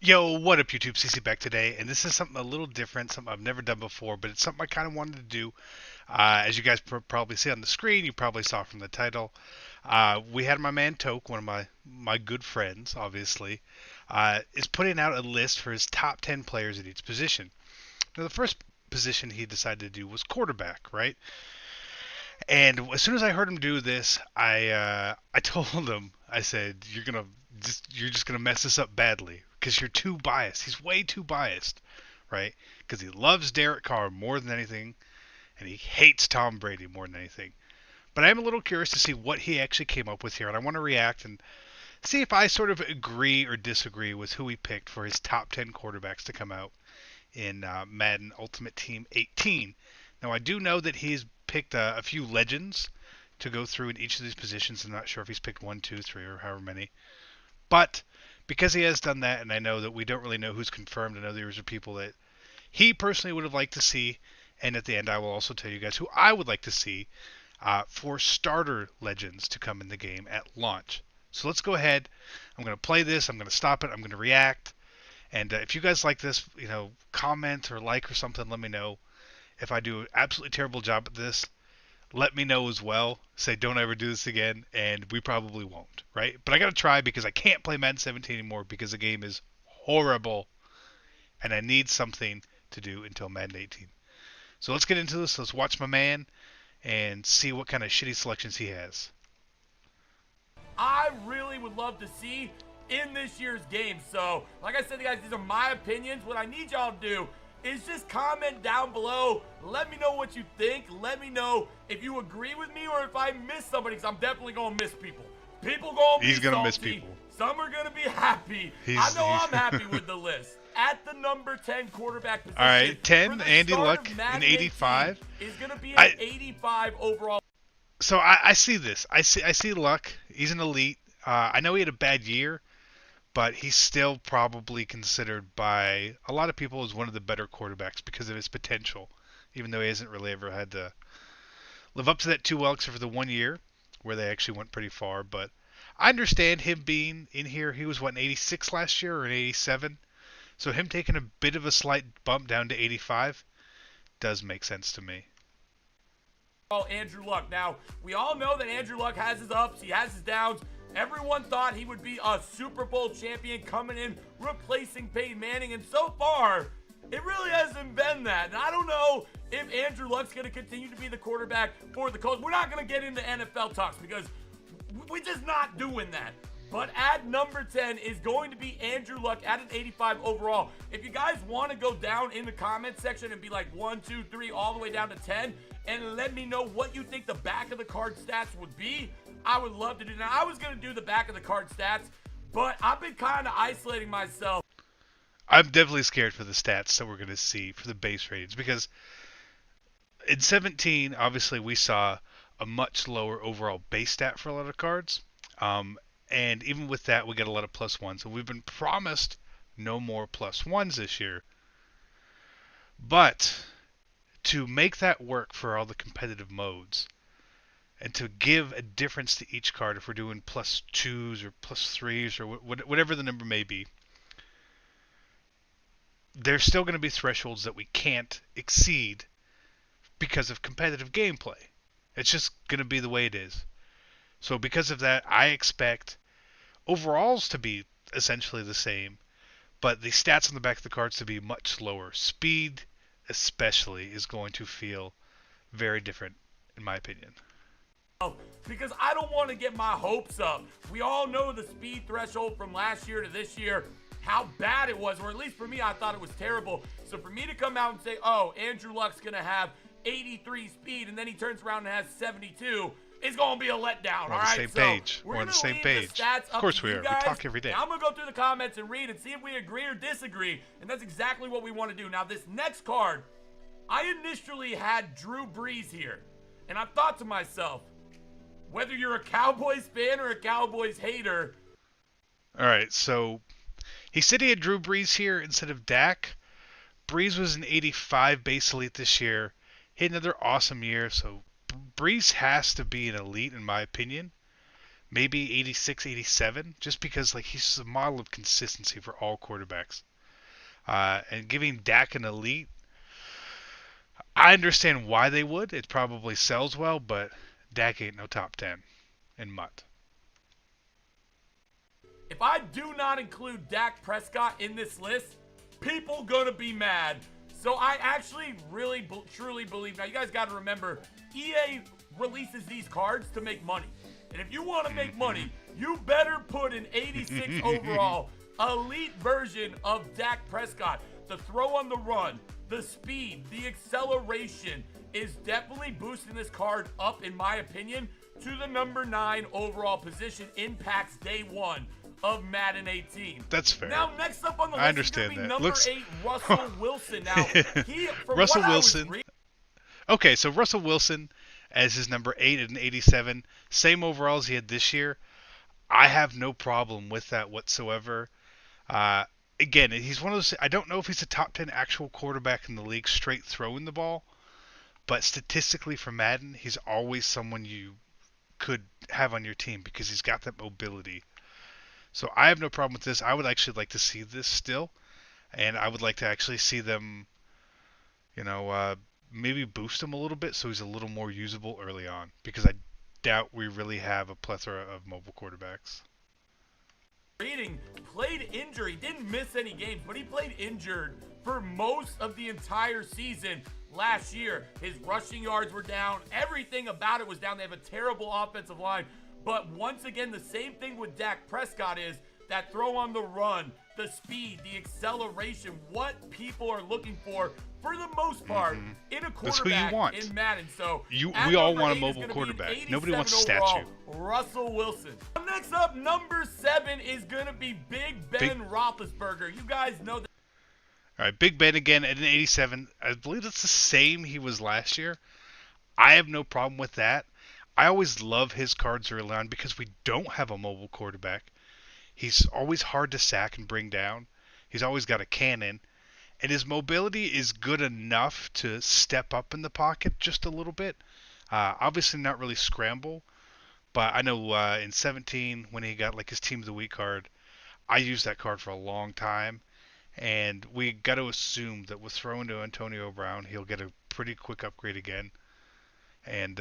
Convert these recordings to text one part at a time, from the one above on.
Yo, what up, YouTube? CC back today, and this is something a little different, something I've never done before, but it's something I kind of wanted to do. As you guys probably see on the screen, you probably saw from the title. We had my man Toke, one of my good friends, obviously, is putting out a list for his top 10 players at each position. Now, the first position he decided to do was quarterback, right? And as soon as I heard him do this, I told him, I said, you're just gonna mess this up badly because you're too biased. He's way too biased, right? Because he loves Derek Carr more than anything, and he hates Tom Brady more than anything. But I'm a little curious to see what he actually came up with here, and I want to react and see if I sort of agree or disagree with who he picked for his top 10 quarterbacks to come out in Madden Ultimate Team 18. Now, I do know that he's picked a few legends to go through in each of these positions. I'm not sure if he's picked one, two, three, or however many. But because he has done that, and I know that we don't really know who's confirmed, I know there are people that he personally would have liked to see. And at the end, I will also tell you guys who I would like to see for starter legends to come in the game at launch. So let's go ahead. I'm going to play this. I'm going to stop it. I'm going to react. And if you guys like this, comment or like or something, let me know. If I do an absolutely terrible job at this, let me know as well. Say don't ever do this again, and we probably won't, right? But I gotta try because I can't play Madden 17 anymore because the game is horrible, and I need something to do until Madden 18. So let's get into this. Let's watch my man and see what kind of shitty selections he has. I really would love to see in this year's game. So, like I said, guys, these are my opinions. What I need y'all to do is just comment down below. Let me know what you think. Let me know if you agree with me or if I miss somebody, because I'm definitely going to miss people. People going to be He's gonna salty. miss people. Some are going to be happy. I know I'm happy with the list. At the number 10 quarterback position. All right, 10, Andy start Luck, of Madden an 85. 18 is going to be an 85 overall. So I see this. I see Luck. He's an elite. I know he had a bad year, but he's still probably considered by a lot of people as one of the better quarterbacks because of his potential, even though he hasn't really ever had to live up to that too well, except for the 1 year where they actually went pretty far. But I understand him being in here. He was, what, an 86 last year or an 87? So him taking a bit of a slight bump down to 85 does make sense to me. Andrew Luck. Now, we all know that Andrew Luck has his ups, he has his downs. Everyone thought he would be a Super Bowl champion coming in, replacing Peyton Manning, and so far, it really hasn't been that. And I don't know if Andrew Luck's going to continue to be the quarterback for the Colts. We're not going to get into NFL talks because we're just not doing that. But at number 10 is going to be Andrew Luck at an 85 overall. If you guys want to go down in the comment section and be like 1, 2, 3, all the way down to 10, and let me know what you think the back of the card stats would be, I would love to do that. I was going to do the back of the card stats, but I've been kind of isolating myself. I'm definitely scared for the stats that we're going to see for the base ratings because in 17, obviously, we saw a much lower overall base stat for a lot of cards. And even with that, we get a lot of plus ones. And we've been promised no more plus ones this year. But to make that work for all the competitive modes and to give a difference to each card, if we're doing plus twos or plus threes or whatever the number may be, there's still going to be thresholds that we can't exceed because of competitive gameplay. It's just going to be the way it is. So because of that, I expect overalls to be essentially the same, but the stats on the back of the cards to be much lower. Speed, especially, is going to feel very different, in my opinion. Because I don't want to get my hopes up. We all know the speed threshold from last year to this year, how bad it was, or at least for me, I thought it was terrible. So for me to come out and say, oh, Andrew Luck's going to have 83 speed, and then he turns around and has 72, it's going to be a letdown, We're all on right? the same page. We're on the same page. Of course we are. We talk every day. Now I'm going to go through the comments and read and see if we agree or disagree, and that's exactly what we want to do. Now, this next card, I initially had Drew Brees here, and I thought to myself, whether you're a Cowboys fan or a Cowboys hater. All right, so he said he had Drew Brees here instead of Dak. Brees was an 85 base elite this year. He had another awesome year, so Brees has to be an elite in my opinion. maybe 86, 87, just because like he's a model of consistency for all quarterbacks. And giving Dak an elite, I understand why they would. It probably sells well, but Dak ain't no top 10 in MUT. If I do not include Dak Prescott in this list, people gonna be mad. So I actually really truly believe, now you guys gotta remember, EA releases these cards to make money. And if you wanna make money, you better put an 86 overall elite version of Dak Prescott. The throw on the run, the speed, the acceleration is definitely boosting this card up, in my opinion, to the number 9 overall position in packs day 1 of Madden 18. That's fair. Now, next up on the list, I understand that. number 8, Russell Wilson. Now, Russell Wilson. Okay, so Russell Wilson as his number 8 and 87, same overall as he had this year. I have no problem with that whatsoever. Again, he's one of those. I don't know if he's a top 10 actual quarterback in the league, straight throwing the ball, but statistically for Madden, he's always someone you could have on your team because he's got that mobility. So I have no problem with this. I would actually like to see this still, and I would like to actually see them, maybe boost him a little bit so he's a little more usable early on, because I doubt we really have a plethora of mobile quarterbacks. Played injured. He didn't miss any games, but he played injured for most of the entire season last year. His rushing yards were down. Everything about it was down. They have a terrible offensive line. But once again, the same thing with Dak Prescott is that throw on the run, the speed, the acceleration, what people are looking for the most part, in a quarterback. That's who you want in Madden. So we all want a mobile quarterback. Nobody wants a statue. Russell Wilson. Next up, number 7 is going to be Big Ben Roethlisberger. You guys know that. All right, Big Ben again at an 87. I believe that's the same he was last year. I have no problem with that. I always love his cards early on because we don't have a mobile quarterback. He's always hard to sack and bring down. He's always got a cannon. And his mobility is good enough to step up in the pocket just a little bit. Obviously not really scramble. But I know in 17, when he got like his Team of the Week card, I used that card for a long time. And we got to assume that with throwing to Antonio Brown, he'll get a pretty quick upgrade again. And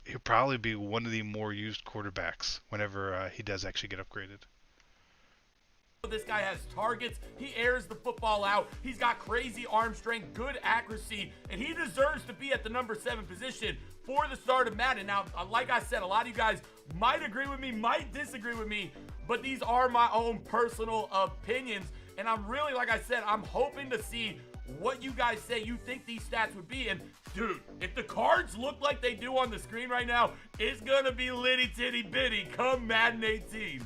he'll probably be one of the more used quarterbacks whenever he does actually get upgraded. This guy has targets. He airs the football out. He's got crazy arm strength, good accuracy, and he deserves to be at the number 7 position for the start of Madden. Now, like I said, a lot of you guys might agree with me, might disagree with me, but these are my own personal opinions. And I'm really, like I said, I'm hoping to see what you guys say you think these stats would be. And dude, if the cards look like they do on the screen right now, it's gonna be litty titty bitty come Madden 18.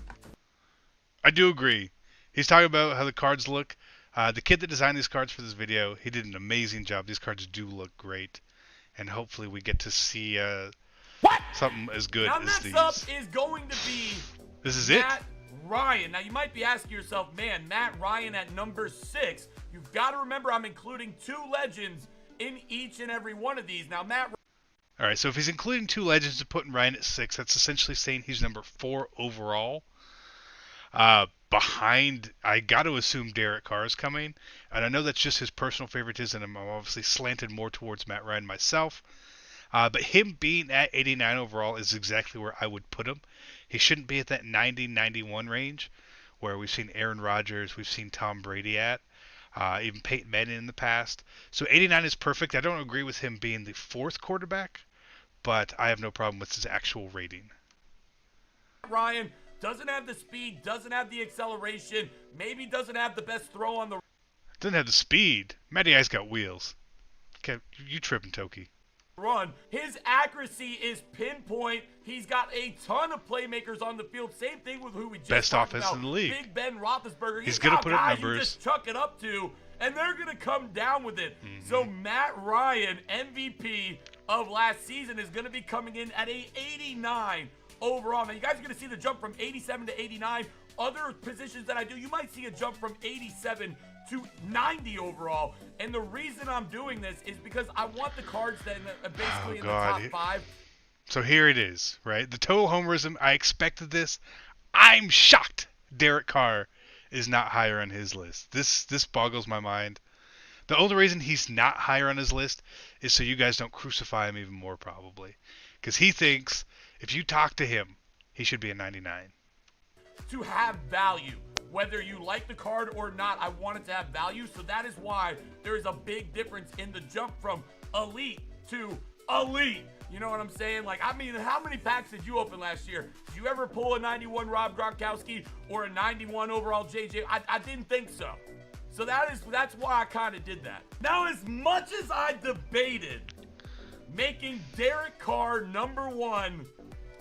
I do agree. He's talking about how the cards look. The kid that designed these cards for this video, he did an amazing job. These cards do look great. And hopefully we get to see something as good as these. Now next up is going to be this is Matt Ryan. Now you might be asking yourself, man, Matt Ryan at number 6. You've got to remember I'm including 2 legends in each and every one of these. Now Matt. All right, so if he's including 2 legends and putting Ryan at 6, that's essentially saying he's number 4 overall. Behind, I got to assume Derek Carr is coming, and I know that's just his personal favoritism, and I'm obviously slanted more towards Matt Ryan myself. But him being at 89 overall is exactly where I would put him. He shouldn't be at that 90-91 range, where we've seen Aaron Rodgers, we've seen Tom Brady at, even Peyton Manning in the past. So 89 is perfect. I don't agree with him being the 4th quarterback, but I have no problem with his actual rating. Ryan doesn't have the speed, doesn't have the acceleration, maybe doesn't have the best throw on the... Doesn't have the speed. Matty I's got wheels. Okay, you tripping, Toke. Run. His accuracy is pinpoint. He's got a ton of playmakers on the field. Same thing with who we just best talked offense about. in the league. Big Ben Roethlisberger. He's going to put up guys numbers. You just chuck it up to, and they're going to come down with it. So Matt Ryan, MVP of last season, is going to be coming in at a 89 overall. Now, you guys are going to see the jump from 87 to 89. Other positions that I do, you might see a jump from 87 to 90 overall. And the reason I'm doing this is because I want the cards that are basically in the top 5 So here it is, right? The total homerism. I expected this. I'm shocked Derek Carr is not higher on his list. This boggles my mind. The only reason he's not higher on his list is so you guys don't crucify him even more, probably. Because he thinks if you talk to him, he should be a 99. To have value. Whether you like the card or not, I want it to have value. So that is why there is a big difference in the jump from elite to elite. You know what I'm saying? Like, I mean, how many packs did you open last year? Did you ever pull a 91 Rob Gronkowski or a 91 overall JJ? I didn't think so. So that's why I kind of did that. Now, as much as I debated making Derek Carr #1,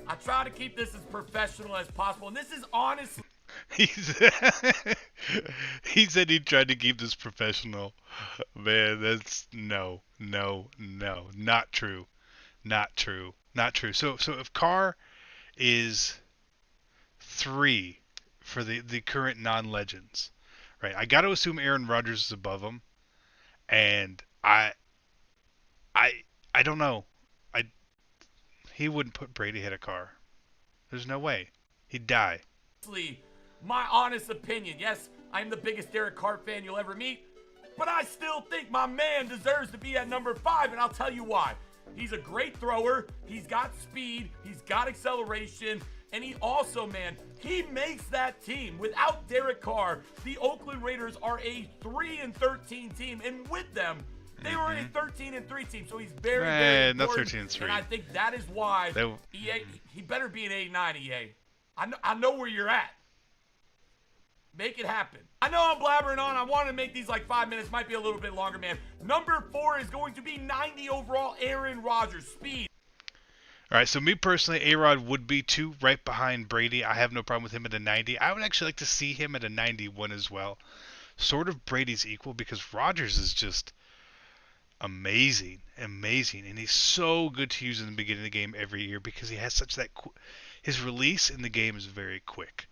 I try to keep this as professional as possible. And this is honestly... He said he tried to keep this professional. Man, that's no, not true. Not true. Not true. So if Carr is 3 for the current non-legends, right? I got to assume Aaron Rodgers is above him, and I don't know. He wouldn't put Brady ahead of Carr. There's no way. He'd die. My honest opinion. Yes, I'm the biggest Derek Carr fan you'll ever meet, but I still think my man deserves to be at #5, and I'll tell you why. He's a great thrower. He's got speed. He's got acceleration. And he also, man, he makes that team. Without Derek Carr, the Oakland Raiders are a 3-13 team. And with them, they were a 13-3 team. So he's very, very important. Not 13-3. And I think that is why EA, he better be an 89 EA. I know where you're at. Make it happen. I know I'm blabbering on. I want to make these like 5 minutes. Might be a little bit longer, man. #4 is going to be 90 overall Aaron Rodgers. Speed. All right, so me personally, A-Rod would be 2 right behind Brady. I have no problem with him at a 90. I would actually like to see him at a 91 as well. Sort of Brady's equal because Rodgers is just amazing. And he's so good to use in the beginning of the game every year because he has such that... His release in the game is very quick.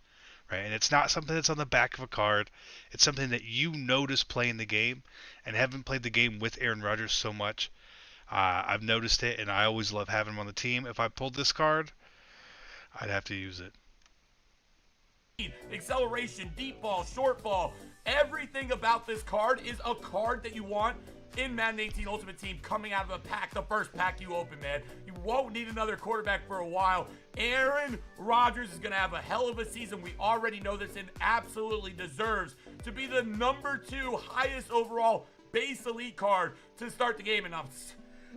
Right, and it's not something that's on the back of a card. It's something that you notice playing the game, and having played the game with Aaron Rodgers so much, I've noticed it, and I always love having him on the team. If I pulled this card, I'd have to use it. Acceleration, deep ball, short ball, everything about this card is a card that you want in Madden 18 Ultimate Team coming out of a pack, the first pack you open, man. You won't need another quarterback for a while. Aaron Rodgers is going to have a hell of a season. We already know this and absolutely deserves to be the #2 highest overall base elite card to start the game. And I'm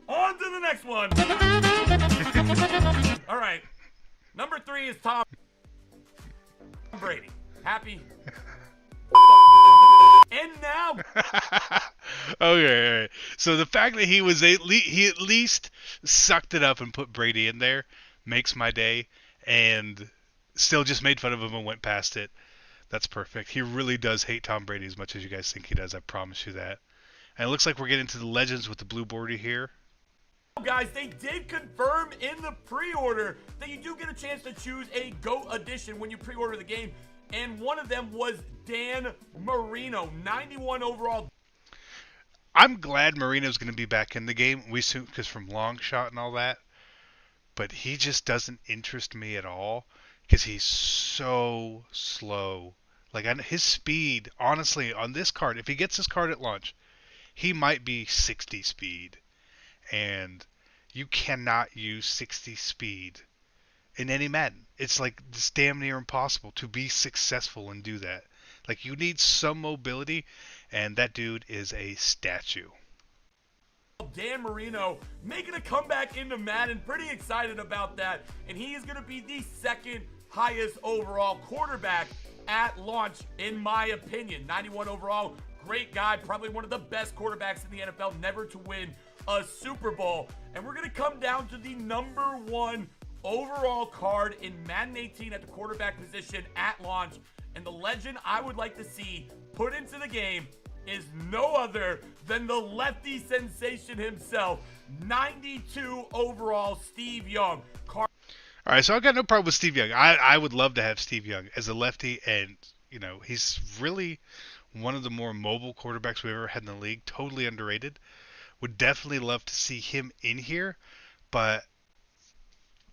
on to the next one. All right. #3 is Tom Brady. Happy? And now... Okay, all right. So the fact that he at least sucked it up and put Brady in there makes my day, and still just made fun of him and went past it. That's perfect. He really does hate Tom Brady as much as you guys think he does. I promise you that. And it looks like we're getting to the legends with the blue border here. Guys, they did confirm in the pre-order that you do get a chance to choose a GOAT edition when you pre-order the game. And one of them was Dan Marino, 91 overall. I'm glad Marino's going to be back in the game. We soon, because from long shot and all that. But he just doesn't interest me at all because he's so slow. Like his speed, honestly, on this card, if he gets this card at launch, he might be 60 speed. And you cannot use 60 speed in any Madden. It's like it's damn near impossible to be successful and do that. Like you need some mobility, and that dude is a statue. Dan Marino making a comeback into Madden. Pretty excited about that. And he is going to be the 2nd highest overall quarterback at launch, in my opinion. 91 overall. Great guy. Probably one of the best quarterbacks in the NFL, never to win a Super Bowl. And we're going to come down to the #1 overall card in Madden 18 at the quarterback position at launch. And the legend I would like to see put into the game is no other than the lefty sensation himself, 92 overall Steve Young. All right, so I got no problem with Steve Young. I would love to have Steve Young as a lefty, and he's really one of the more mobile quarterbacks we've ever had in the league. Totally underrated. Would definitely love to see him in here, but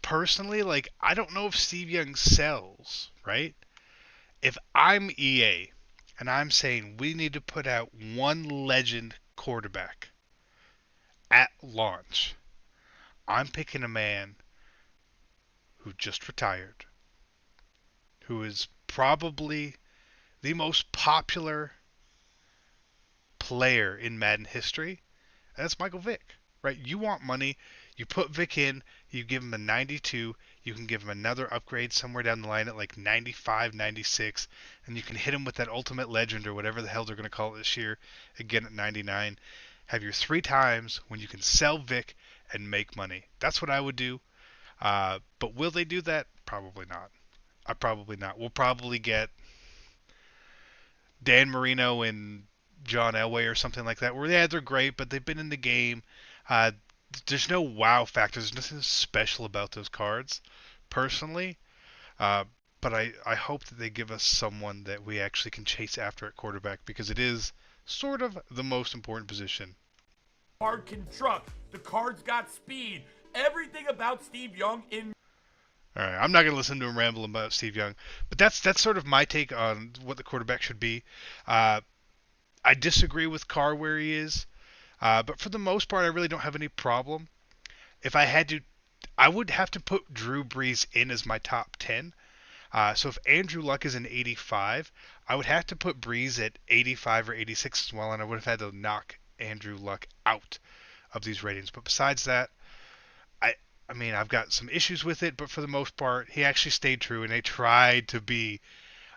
personally, like, I don't know if Steve Young sells, right? If I'm EA and I'm saying we need to put out one legend quarterback at launch, I'm picking a man who just retired, who is probably the most popular player in Madden history. That's Michael Vick, right? You want money, you put Vick in, you give him a 92, you can give him another upgrade somewhere down the line at like 95, 96, and you can hit him with that ultimate legend or whatever the hell they're going to call it this year, again at 99. Have your 3 times when you can sell Vick and make money. That's what I would do. But will they do that? Probably not. Probably not. We'll probably get Dan Marino and John Elway or something like that. Where yeah, they're great, but they've been in the game. Uh, there's no wow factor. There's nothing special about those cards, personally. Uh, but I hope that they give us someone that we actually can chase after at quarterback because it is sort of the most important position. Card can truck. The card's got speed. Everything about Steve Young in. All right, I'm not going to listen to him ramble about Steve Young, but that's sort of my take on what the quarterback should be. I disagree with Carr where he is, but for the most part, I really don't have any problem. If I had to, I would have to put Drew Brees in as my top 10. So if Andrew Luck is an 85, I would have to put Brees at 85 or 86 as well, and I would have had to knock Andrew Luck out of these ratings. But besides that, I mean, I've got some issues with it, but for the most part, he actually stayed true, and they tried to be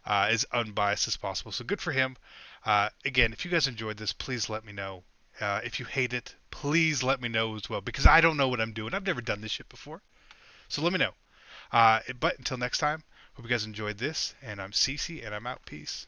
as unbiased as possible. So good for him. Again, if you guys enjoyed this, please let me know. If you hate it, please let me know as well, because I don't know what I'm doing. I've never done this shit before. So let me know. But until next time, hope you guys enjoyed this, and I'm CC, and I'm out. Peace.